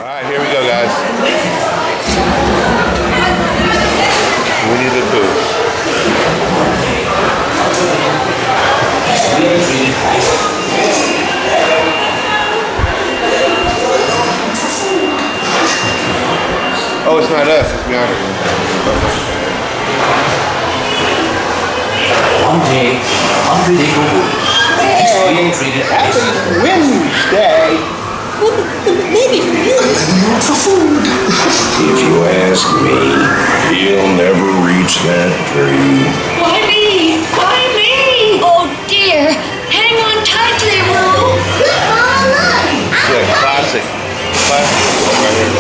Alright, here we go, guys. Winnie the Pooh. Oh, it's not us, it's beyond it. One day, 100 acre wood is being treated as Happy Wednesday. Well, maybe for you. Not for food. If you ask me, you'll never reach that tree. Why me? Why me? Oh dear. Hang on tightly, Roo. Yeah, classic. Classic right here.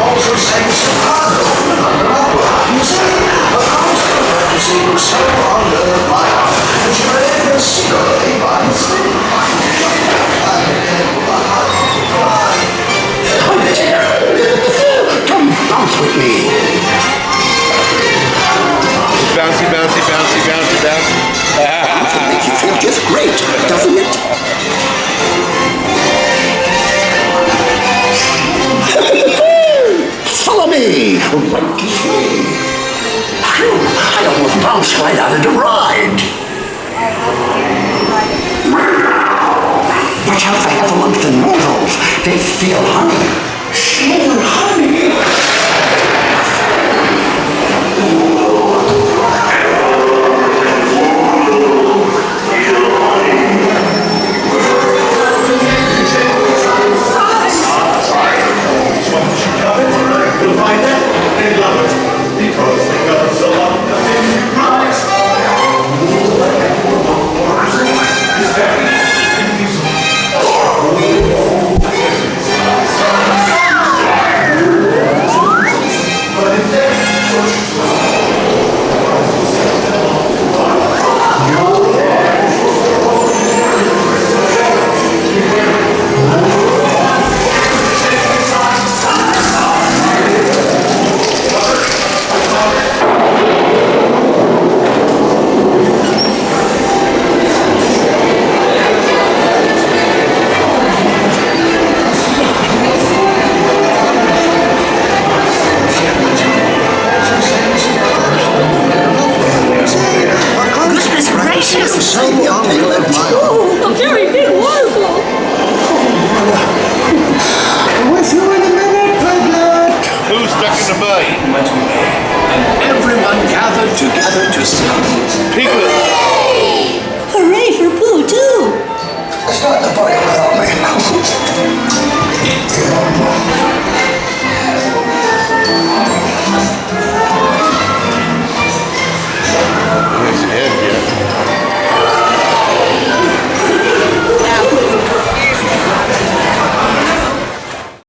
Also sang soprano in an opera museum. A concert practicing so under my refrigerator secretly by Come bounce with me. Bouncy, bouncy, bouncy, bouncy, bouncy. It'll make you feel just great, doesn't it? Follow me! Right here. Phew, I almost bounced right out of the ride. Watch out for heffalumps and mortals. They steal honey. Steal honey?